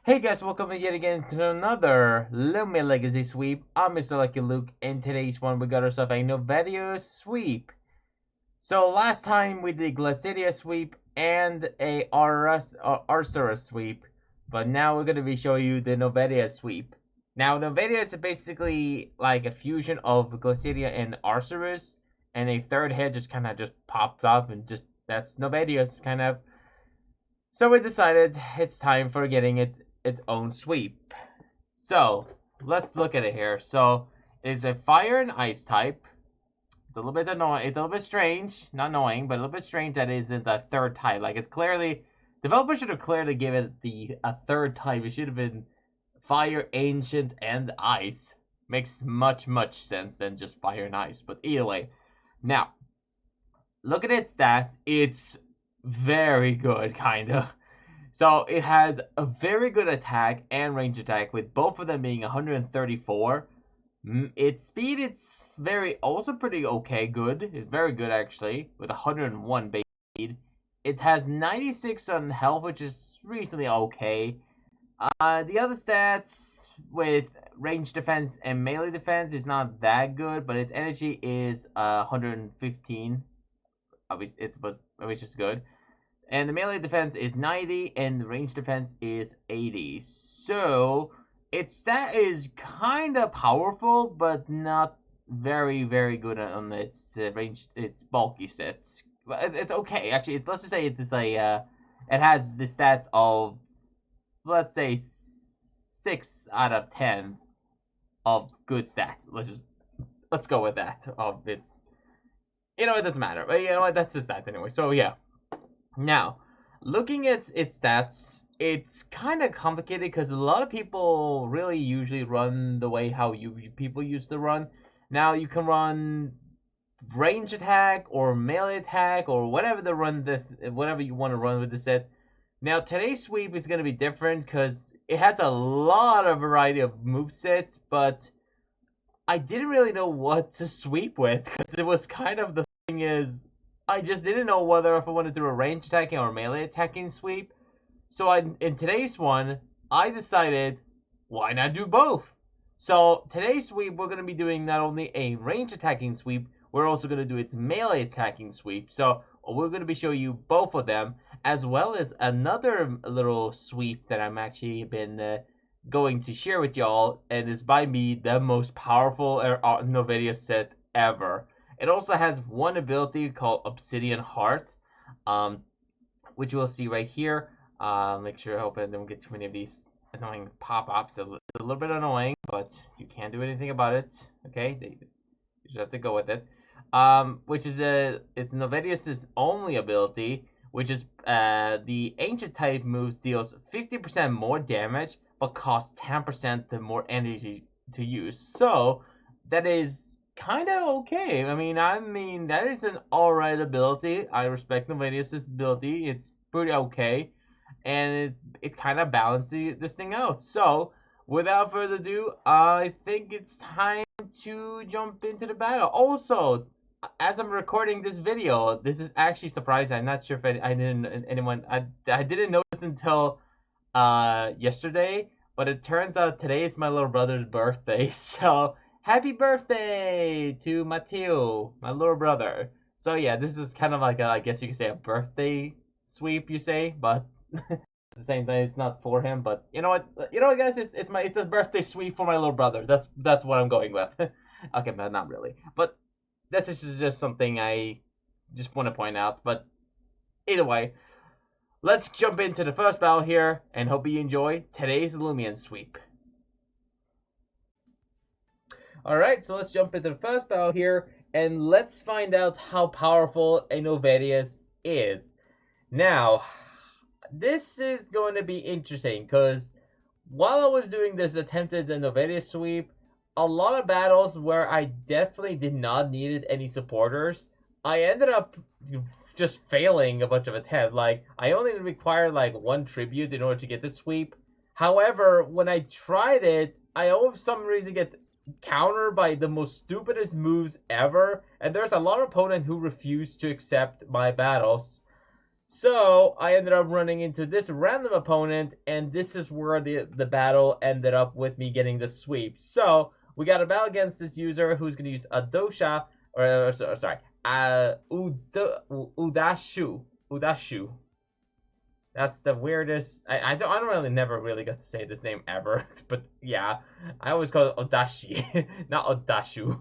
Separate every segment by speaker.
Speaker 1: Hey guys, welcome yet again to another Loomian Legacy sweep. I'm Mr. Lucky Luke, and today's one we got ourselves a Novadeaus sweep. So last time we did Glacidia sweep and a Arcturus sweep, but now we're gonna be showing you the Novadeaus sweep. Now Novadeaus is basically like a fusion of Glacidia and Arcturus, and a third head just kind of just popped up and just that's Novadeaus kind of. So we decided it's time for getting its own sweep. So let's look at it here. So it's a fire and ice type. It's a little bit annoying. It's a little bit strange, not annoying, but a little bit strange that it isn't a third type. Like it's clearly developers should have clearly given it a third type. It should have been fire, ancient, and ice. Makes much sense than just fire and ice. But either way, now look at its stats. It's very good, kind of. So it has a very good attack and range attack, with both of them being 134. Its speed, it's also pretty okay, good. It's very good actually, with 101 base speed. It has 96 on health, which is reasonably okay. The other stats with range defense and melee defense is not that good, but its energy is 115. Which is good. And the melee defense is 90, and the range defense is 80. So its stat is kind of powerful, but not very good on its range. Its bulky sets. It's okay actually. Let's just say it's it has the stats of, let's say, 6 out of 10 of good stats. Let's go with that. Of its, it doesn't matter. But you know what? That's the stats anyway. So yeah. Now, looking at its stats, it's kind of complicated because a lot of people really usually run the way how people used to run. Now you can run range attack or melee attack or whatever whatever you want to run with the set. Now today's sweep is going to be different because it has a lot of variety of movesets, but I didn't really know what to sweep with because it was kind of the thing is, I just didn't know whether if I wanted to do a range attacking or melee attacking sweep. So in today's one, I decided, why not do both? So today's sweep, we're going to be doing not only a range attacking sweep, we're also going to do its melee attacking sweep. So we're going to be showing you both of them, as well as another little sweep that I'm actually been going to share with y'all, and is by me the most powerful Novadeaus set ever. It also has one ability called Obsidian Heart, which we'll see right here. Make sure I hope I don't get too many of these annoying pop-ups. It's a little bit annoying, but you can't do anything about it. Okay, you just have to go with it. Which is it's Novadeaus' only ability, which is the ancient type moves deals 50% more damage, but costs 10% more energy to use. So that is kind of okay. I mean that is an alright ability. I respect Novadeaus' ability. It's pretty okay, and it kind of balanced this thing out. So without further ado, I think it's time to jump into the battle. Also, as I'm recording this video, this is actually surprising. I'm not sure if I didn't notice until yesterday, but it turns out today is my little brother's birthday. So happy birthday to Matteo, my little brother. So yeah, this is kind of like I guess you could say a birthday sweep, you say, but at the same time, it's not for him. But you know what, guys, it's a birthday sweep for my little brother. That's what I'm going with. Okay, but not really. But this is just something I just want to point out. But either way, let's jump into the first battle here, and hope you enjoy today's Loomian sweep. Alright, so let's jump into the first battle here, and let's find out how powerful a Novadeaus is. Now, this is going to be interesting, because while I was doing this attempted Novadeaus sweep, a lot of battles where I definitely did not need any supporters, I ended up just failing a bunch of attempts. Like, I only required like one tribute in order to get the sweep. However, when I tried it, I for some reason get countered by the most stupidest moves ever, and there's a lot of opponents who refuse to accept my battles. So I ended up running into this random opponent, and this is where the battle ended up with me getting the sweep. So we got a battle against this user who's going to use a dosha, sorry, Udashu. That's the weirdest. I don't really never really got to say this name ever, but yeah, I always call it Odashi, not Odashu.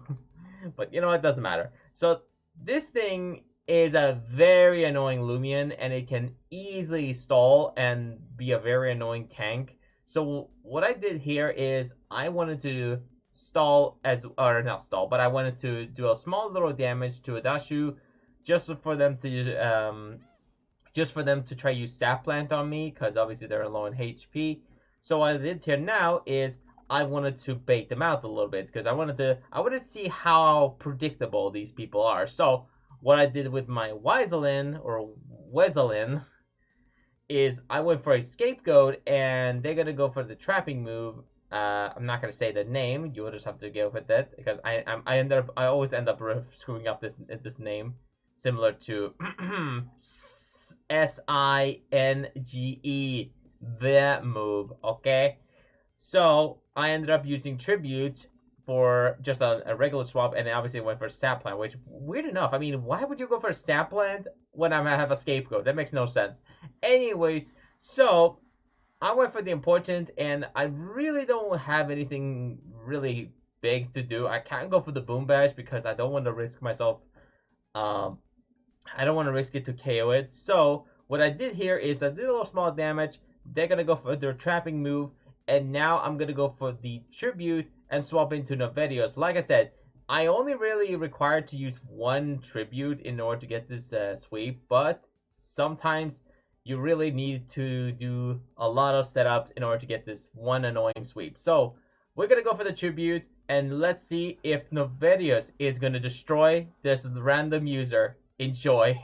Speaker 1: But you know what? Doesn't matter. So this thing is a very annoying Loomian, and it can easily stall and be a very annoying tank. So what I did here is I wanted to stall or not stall, but I wanted to do a small little damage to Odashu, just for them to try use sap plant on me, because obviously they're low in HP. So what I did here now is I wanted to bait them out a little bit, because I wanted to see how predictable these people are. So what I did with my Wezelin is I went for a scapegoat, and they're gonna go for the trapping move. I'm not gonna say the name. You will just have to go with it, because I always end up screwing up this name, similar to Singe, the move. Okay, so I ended up using tribute for just a regular swap, and obviously went for sap plant, which, weird enough, I mean, why would you go for sap plant when I have a scapegoat? That makes no sense. Anyways, so I went for the important, and I really don't have anything really big to do. I can't go for the boom bash because I don't want to risk myself. I don't want to risk it to KO it. So what I did here is I did a little small damage. They're gonna go for their trapping move, and now I'm gonna go for the tribute and swap into Novadeaus. Like I said, I only really required to use one tribute in order to get this sweep, but sometimes you really need to do a lot of setups in order to get this one annoying sweep. So we're gonna go for the tribute, and let's see if Novadeaus is gonna destroy this random user. Enjoy.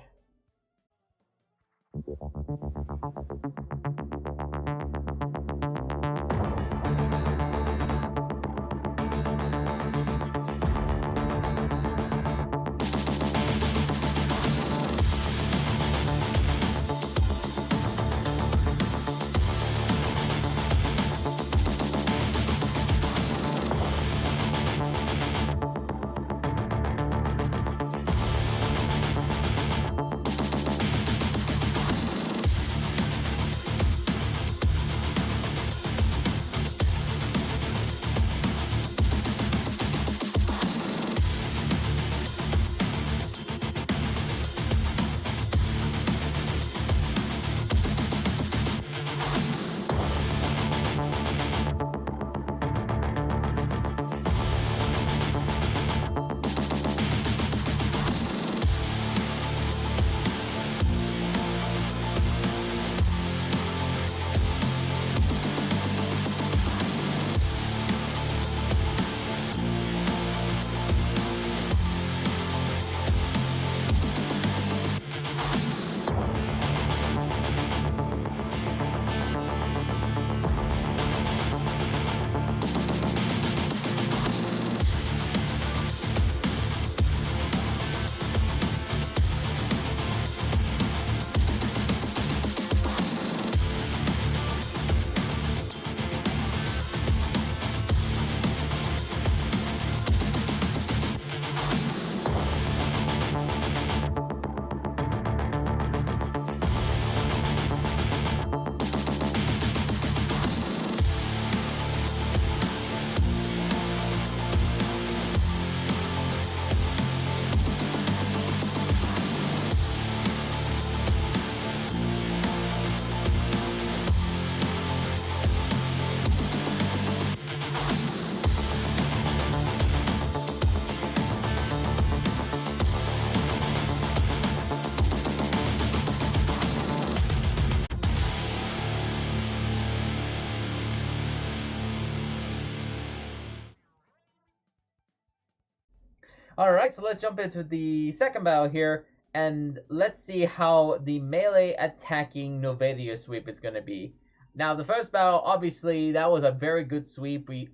Speaker 1: Alright, so let's jump into the second battle here, and let's see how the melee attacking Novadeaus sweep is going to be. Now, the first battle, obviously, that was a very good sweep. We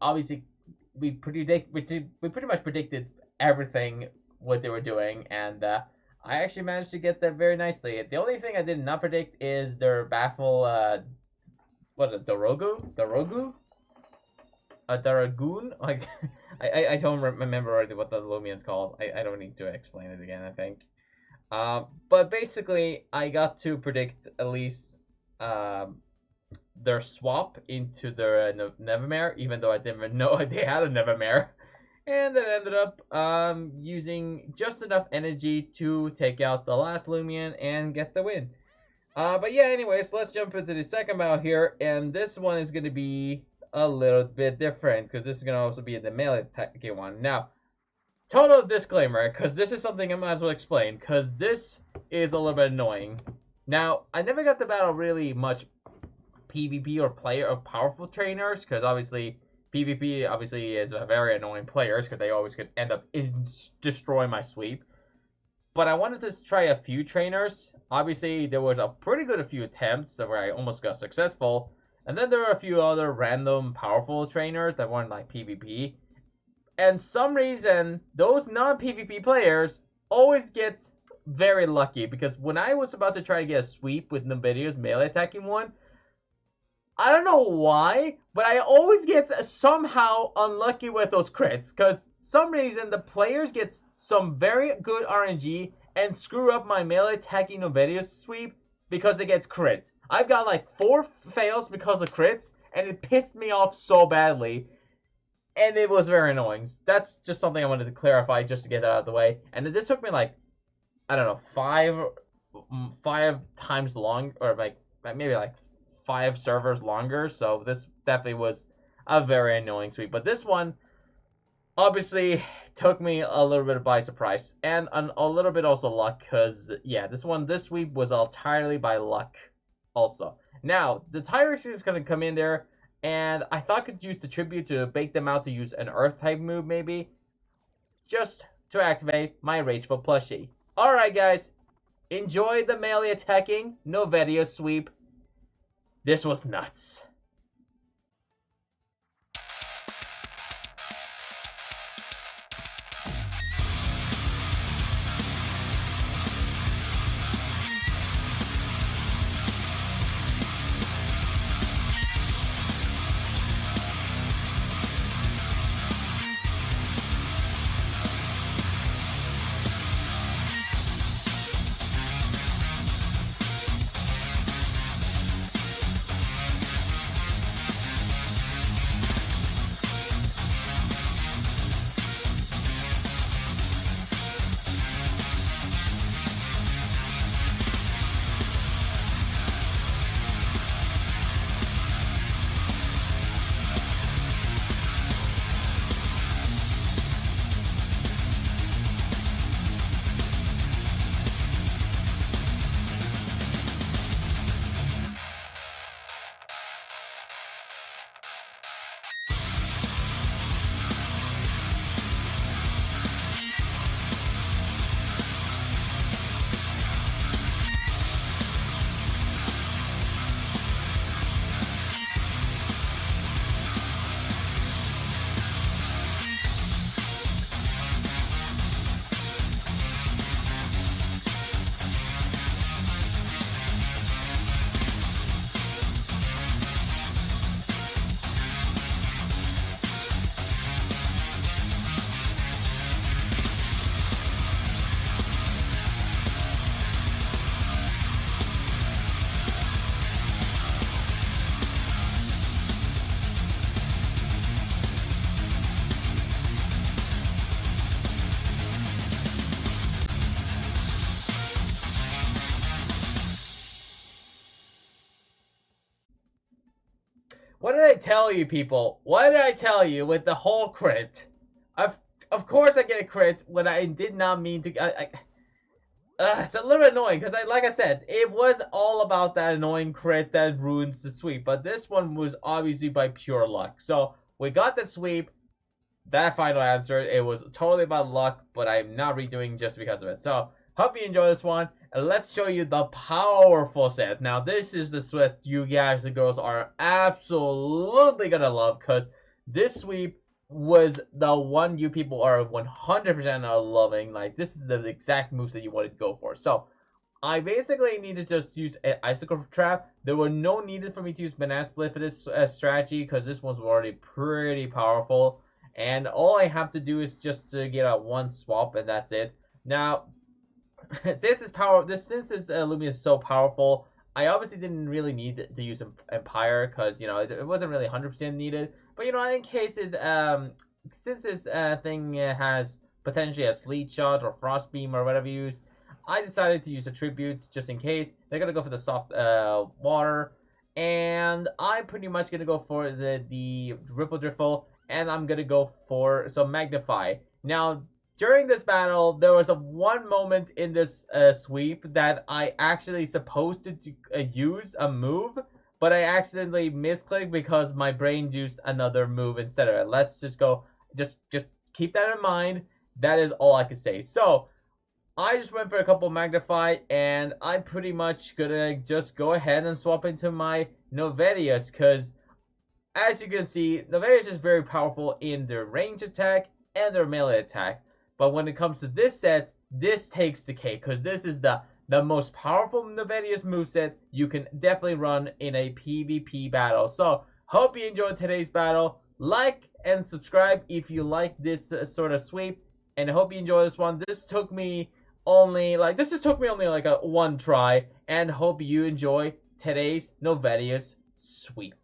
Speaker 1: pretty much predicted everything what they were doing, and I actually managed to get that very nicely. The only thing I did not predict is their baffle, what is it, Dorogu? A Daragoon? Like, I don't remember already what the Loomian's called. I don't need to explain it again, I think. But basically, I got to predict at least their swap into their Nevermare, even though I didn't know they had a Nevermare. And it ended up using just enough energy to take out the last Loomian and get the win. But yeah, anyways, let's jump into the second battle here. And this one is going to be a little bit different because this is going to also be the melee attacking one. Now, total disclaimer, because this is something I might as well explain, because this is a little bit annoying. Now, I never got to battle really much PvP or player of powerful trainers, because obviously PvP obviously is a very annoying players because they always could end up destroying my sweep. But I wanted to try a few trainers. Obviously, there was a pretty good few attempts where I almost got successful. And then there were a few other random powerful trainers that weren't like PvP. And some reason, those non-PvP players always get very lucky. Because when I was about to try to get a sweep with Novadeaus melee attacking one, I don't know why, but I always get somehow unlucky with those crits. Because some reason the players get some very good RNG and screw up my melee attacking Novadeaus sweep because it gets crits. I've got like 4 fails because of crits, and it pissed me off so badly. And it was very annoying. That's just something I wanted to clarify just to get that out of the way. And this took me like, I don't know, 5 times long, or like maybe like 5 servers longer. So this definitely was a very annoying sweep. But this one obviously took me a little bit by surprise. And a little bit also luck. Because, yeah, this sweep was entirely by luck also. Now, the Tyrex is going to come in there. And I thought I could use the tribute to bait them out to use an earth type move maybe. Just to activate my Rageful plushie. Alright guys, enjoy the melee attacking Novadeaus sweep. This was nuts. What did I tell you, people? What did I tell you with the whole crit? Of course I get a crit when I did not mean to. It's a little annoying because, like I said, it was all about that annoying crit that ruins the sweep. But this one was obviously by pure luck. So we got the sweep. That final answer, it was totally about luck, but I'm not redoing just because of it. So hope you enjoy this one. And let's show you the powerful set. Now, this is the set you guys and girls are absolutely gonna love, because this sweep was the one you people are 100% are loving. Like, this is the exact moves that you wanted to go for. So I basically needed to just use an Icicle Trap. There were no needed for me to use Banana Split for this strategy, because this one's already pretty powerful. And all I have to do is just to get a one swap, and that's it. Now, since this Loomian is so powerful, I obviously didn't really need to use Empire, because, you know, it wasn't really 100% needed. But, you know, in case since this thing has potentially a Sleet Shot or Frost Beam or whatever you use, I decided to use attributes just in case. They're gonna go for the soft water, and I'm pretty much gonna go for the Ripple Driffle, and I'm gonna go for some Magnify. Now, during this battle, there was one moment in this sweep that I actually supposed to use a move, but I accidentally misclicked because my brain used another move instead of it. Let's just go. Just keep that in mind. That is all I can say. So I just went for a couple Magnify, and I'm pretty much gonna just go ahead and swap into my Novadeaus, because as you can see, Novadeaus is very powerful in their range attack and their melee attack. But when it comes to this set, this takes the cake, because this is the most powerful Novadeaus moveset you can definitely run in a PvP battle. So, hope you enjoyed today's battle. Like and subscribe if you like this sort of sweep, and I hope you enjoy this one. This took me only like a one try, and hope you enjoy today's Novadeaus sweep.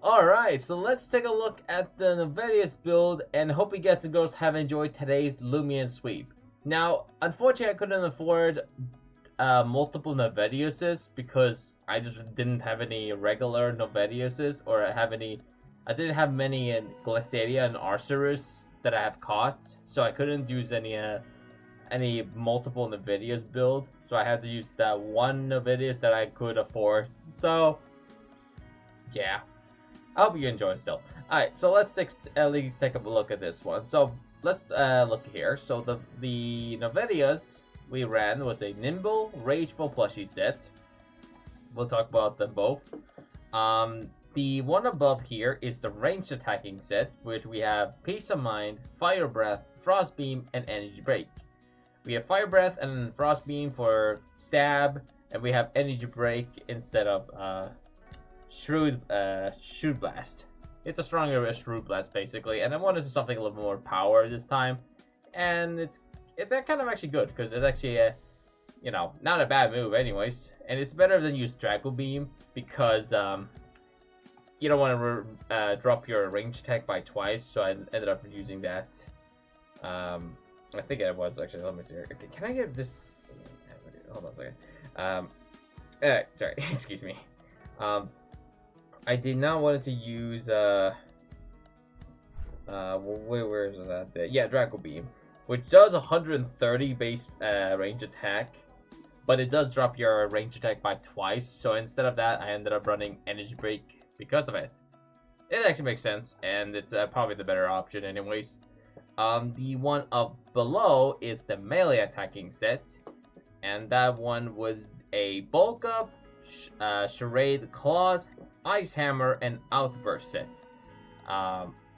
Speaker 1: Alright, so let's take a look at the Novadeaus build, and hope you guys and girls have enjoyed today's Loomian sweep. Now, unfortunately I couldn't afford multiple Novadeauses because I just didn't have any regular Novadeauses, or I didn't have many in Glaciaria and Arcerus that I have caught, so I couldn't use any multiple Novadeaus build, so I had to use that one Novadeaus that I could afford. So yeah, I hope you enjoy it still. Alright, so let's at least take a look at this one. So let's look here. So the Novadeaus we ran was a Nimble, Rageful plushie set. We'll talk about them both. The one above here is the ranged attacking set, which we have Peace of Mind, Fire Breath, Frost Beam, and Energy Break. We have Fire Breath and Frost Beam for stab, and we have Energy Break instead of Shrewd Blast. It's a stronger Shrewd Blast basically, and I wanted something a little more power this time, and it's kind of actually good because it's actually you know, not a bad move anyways, and it's better than use Draco Beam because you don't want to drop your range attack by twice, so I ended up using that. I think it was actually. Let me see here. Okay, can I get this? Hold on a second. Sorry, excuse me. I did not want to use where is that? Yeah, Draco Beam, which does 130 base range attack, but it does drop your range attack by twice. So instead of that, I ended up running Energy Break because of it. It actually makes sense, and it's probably the better option anyways. The one up below is the melee attacking set, and that one was a bulk up, charade, claws, ice hammer, and outburst set.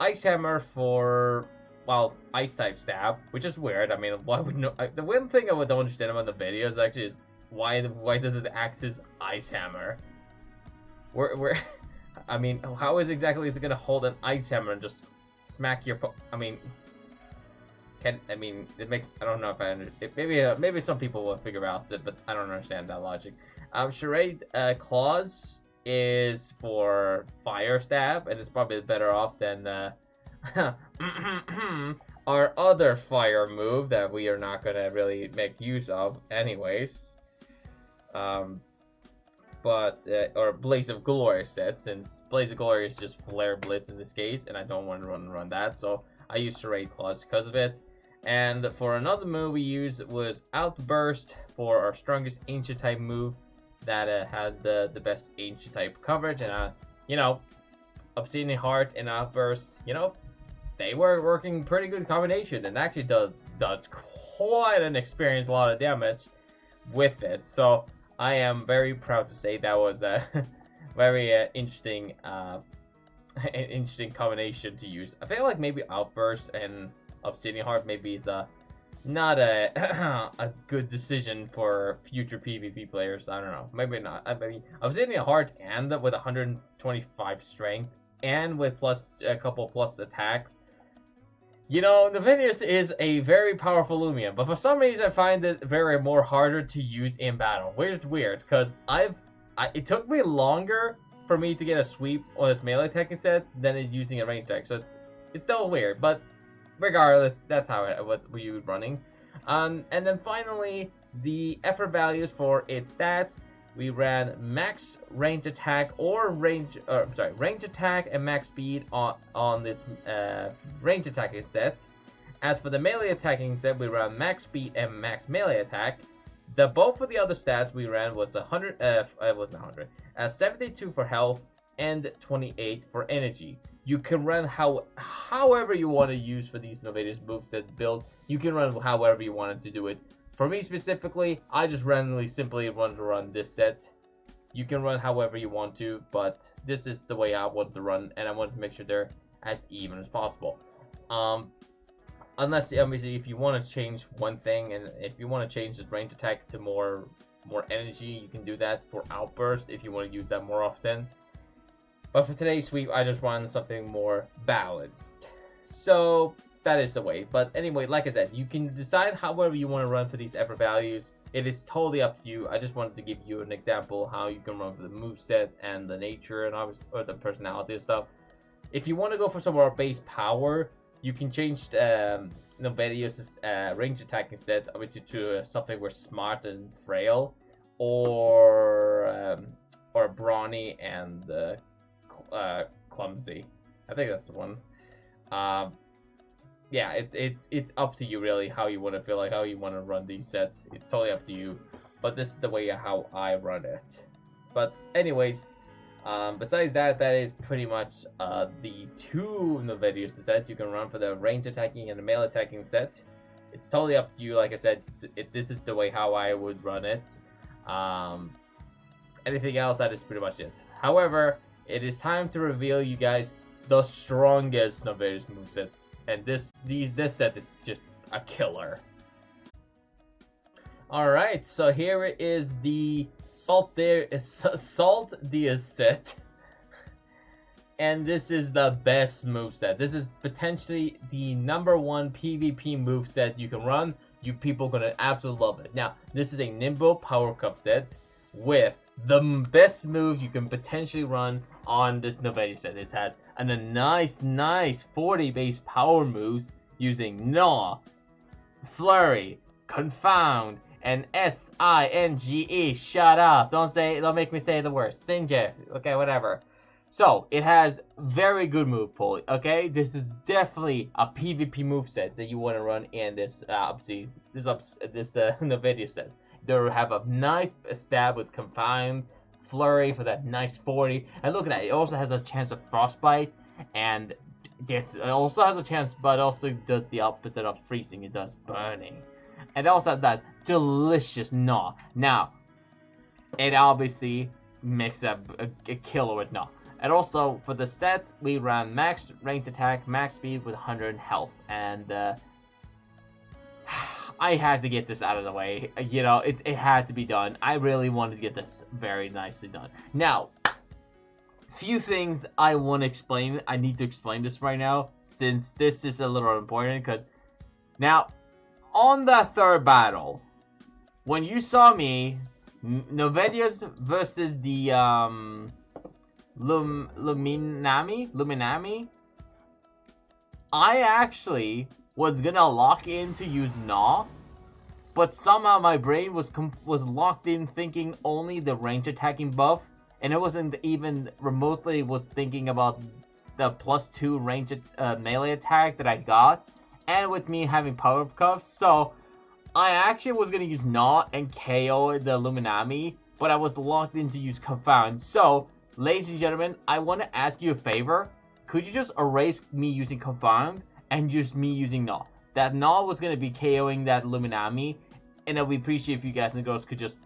Speaker 1: Ice hammer for, well, ice type stab, which is weird. I mean, why would no? The one thing I don't understand about the videos actually is why does it act as ice hammer? Where I mean, how is it gonna hold an ice hammer and just smack your? I mean, it makes. I don't know if I understand. Maybe some people will figure out it, but I don't understand that logic. Charade claws is for fire stab, and it's probably better off than our other fire move that we are not gonna really make use of, anyways. Or Blaze of Glory set, since Blaze of Glory is just Flare Blitz in this case, and I don't want to run that, so I use Charade Claws because of it. And for another move we used was Outburst for our strongest Ancient type move that had the best Ancient type coverage, and you know, Obsidian Heart and Outburst, you know, they were working pretty good combination, and actually does quite an experience, a lot of damage with it. So I am very proud to say that was a very interesting combination to use. I feel like maybe Outburst and Obsidian Heart maybe is not a good decision for future PvP players. I don't know, maybe not. I mean, Obsidian Heart and with 125 strength and with a couple plus attacks. You know, Novadeaus is a very powerful Loomian, but for some reason I find it very more harder to use in battle. Which is weird, because it took me longer for me to get a sweep on this melee attacking set than it using a range attack. So it's still weird, but regardless, that's what we were running. And then finally, the effort values for its stats. We ran max range attack range attack and max speed on its range attacking set. As for the melee attacking set, we ran max speed and max melee attack. Both of the other stats we ran was 72 for health and 28 for energy. You can run however you want to use for these Novadeaus moveset build. You can run however you wanted to do it. For me specifically, I just randomly simply want to run this set. You can run however you want to, but this is the way I want to run, and I want to make sure they're as even as possible. Unless, obviously, if you want to change one thing, and if you want to change the range attack to more energy, you can do that for Outburst if you want to use that more often. But for today's sweep, I just want something more balanced. So that is the way. But anyway, like I said, you can decide however you want to run for these effort values. it is totally up to you. I just wanted to give you an example how you can run for the moveset and the nature and obviously, or the personality and stuff. If you want to go for some more base power, you can change Novadeaus' range attack instead, obviously to something where smart and frail, or brawny and clumsy. I think that's the one. Yeah, it's up to you really how you want to feel, like how you want to run these sets. It's totally up to you, but this is the way how I run it. But anyways, besides that, that is pretty much the two Novadeaus set you can run for the range attacking and the melee attacking set. It's totally up to you. Like I said, this is the way how I would run it. Anything else, that is pretty much it. However, it is time to reveal you guys the strongest Novadeaus movesets. And this set is just a killer. Alright, so here is the Saltdeus set. And this is the best moveset. This is potentially the #1 PvP moveset you can run. You people are gonna absolutely love it. Now, this is a nimble power cup set with the best moves you can potentially run on this Novadeaus set. It has a nice 40 base power moves using Gnaw, Flurry, Confound, and Singe. Shut up! Don't make me say the word. Singe. Okay, whatever. So it has very good move pool. Okay, this is definitely a PvP moveset that you want to run in this Novadeaus set. They have a nice stab with Confound, Flurry for that nice 40, and look at that, it also has a chance of Frostbite, and this also has a chance, but also does the opposite of freezing. It does burning, and also has that delicious Gnaw. Now, it obviously makes a killer with Gnaw. And also for the set, we ran max range attack, max speed with 100 health, and I had to get this out of the way. You know, it had to be done. I really wanted to get this very nicely done. Now, few things I want to explain. I need to explain this right now, since this is a little important. Because now, on the third battle, when you saw me, Novadeaus versus the Loomian, I actually was gonna lock in to use Gnaw, but somehow my brain was locked in thinking only the range attacking buff, and it wasn't even remotely was thinking about the +2 range melee attack that I got, and with me having power cuffs. So I actually was gonna use Gnaw and KO the Loomian, but I was locked in to use Confound. So, ladies and gentlemen, I want to ask you a favor. Could you just erase me using Confound and just me using Gnaw? That Gnaw was going to be KOing that Loomian, and I would appreciate if you guys and girls could just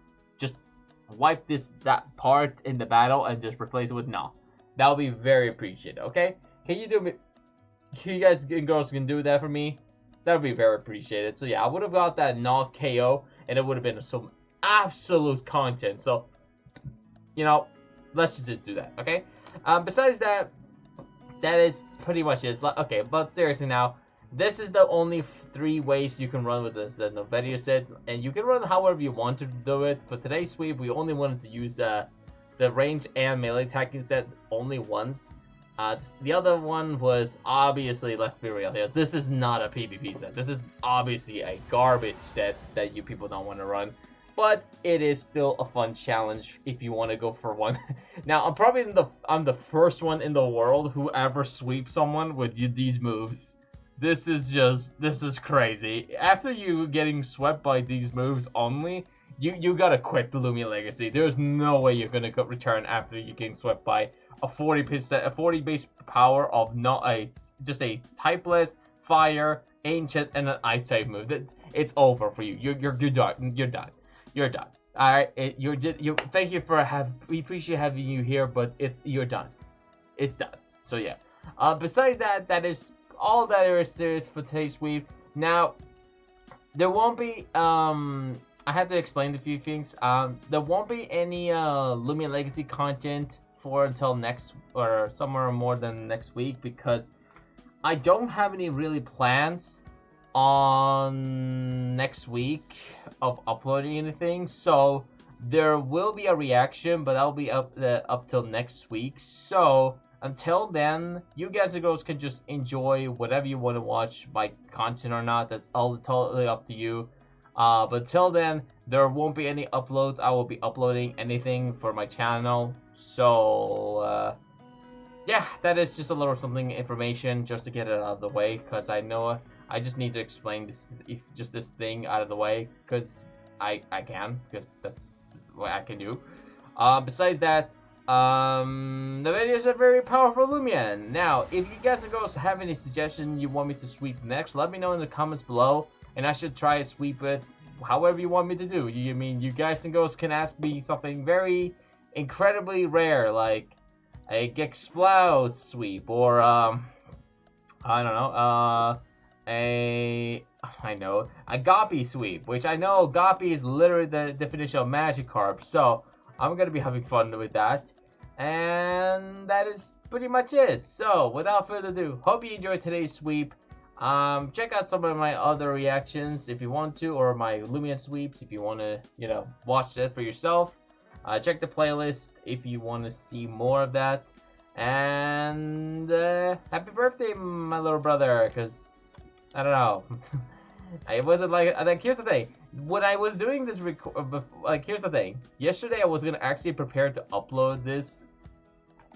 Speaker 1: wipe that part in the battle and just replace it with Gnaw. That would be very appreciated, okay? Can you guys and girls can do that for me? That would be very appreciated. So yeah, I would have got that Gnaw KO, and it would have been some absolute content. So, you know, let's just do that, okay? Besides that, that is pretty much it. Okay, but seriously now, this is the only 3 ways you can run with this Novadeaus set, and you can run however you want to do it. For today's sweep, we only wanted to use the range and melee attacking set only once. The other one was obviously, let's be real here, this is not a PvP set. This is obviously a garbage set that you people don't want to run. But it is still a fun challenge if you want to go for one. Now, I'm the first one in the world who ever sweeps someone with these moves. This is crazy. After you getting swept by these moves only, you gotta quit the Loomian Legacy. There's no way you're gonna return after you getting swept by a 40 base power of just a typeless, fire, ancient, and an ice type move. It's over for you. You're done. You're done. All right. Thank you we appreciate having you here, but you're done. It's done. So yeah. Besides that, that is all that there is for today's sweep. Now, there won't be I have to explain a few things. There won't be any Loomian Legacy content until next, or somewhere more than next week, because I don't have any really plans on next week of uploading anything, so there will be a reaction, but that'll be up till next week. So until then, you guys and girls can just enjoy whatever you want to watch, my content or not. That's all totally up to you. But till then, there won't be any uploads. I will be uploading anything for my channel. So yeah, that is just a little something information just to get it out of the way, because I know I just need to explain this thing out of the way, because I can, because that's what I can do. Besides that, Novadeaus is a very powerful Loomian. Now, if you guys and girls have any suggestion you want me to sweep next, let me know in the comments below, and I should try to sweep it however you want me to do. You guys and girls can ask me something very incredibly rare, like a Gexplode sweep, or I don't know, a Goppy sweep, which I know Goppy is literally the definition of Magikarp, so I'm gonna be having fun with that. And that is pretty much it. So without further ado, hope you enjoyed today's sweep. Check out some of my other reactions if you want to, or my Loomian sweeps if you want to, watch it for yourself. Check the playlist if you want to see more of that. And happy birthday, my little brother, because I don't know. I wasn't like here's the thing. When I was doing this here's the thing. Yesterday I was gonna actually prepare to upload this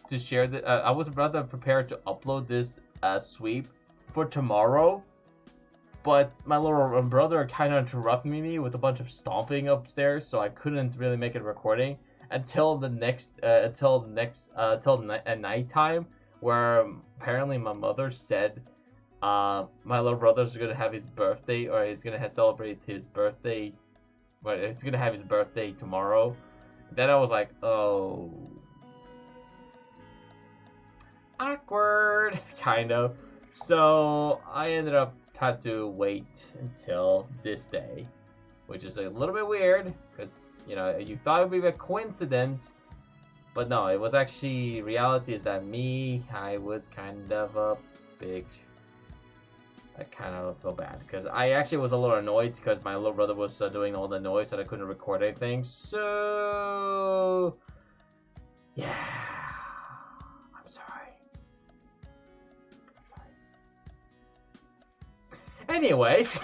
Speaker 1: to share the. I was rather prepared to upload this sweep for tomorrow, but my little brother kind of interrupted me with a bunch of stomping upstairs, so I couldn't really make a recording until nighttime, where apparently my mother said my little brother's gonna have his birthday, or he's gonna celebrate his birthday. But he's gonna have his birthday tomorrow. Then I was like, oh, awkward, kind of. So I ended up had to wait until this day, which is a little bit weird, because you thought it would be a coincidence, but no, it was actually reality. Is that I was kind of a big. I kind of feel bad, because I actually was a little annoyed because my little brother was doing all the noise that I couldn't record anything. So yeah, I'm sorry. Anyways,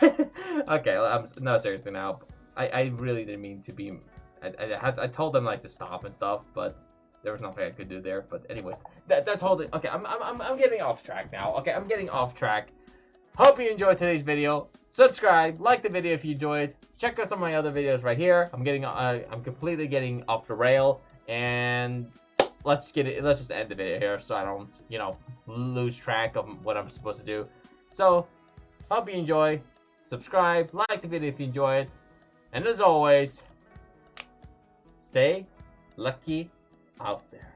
Speaker 1: okay, no, seriously now. I really didn't mean to be. I told them to stop and stuff, but there was nothing I could do there. But anyways, that's all. Okay, I'm getting off track now. Okay, I'm getting off track. Hope you enjoyed today's video. Subscribe, like the video if you enjoyed. Check out some of my other videos right here. I'm completely getting off the rail, and let's just end the video here so I don't, lose track of what I'm supposed to do. So, hope you enjoy. Subscribe, like the video if you enjoyed, and as always, stay lucky out there.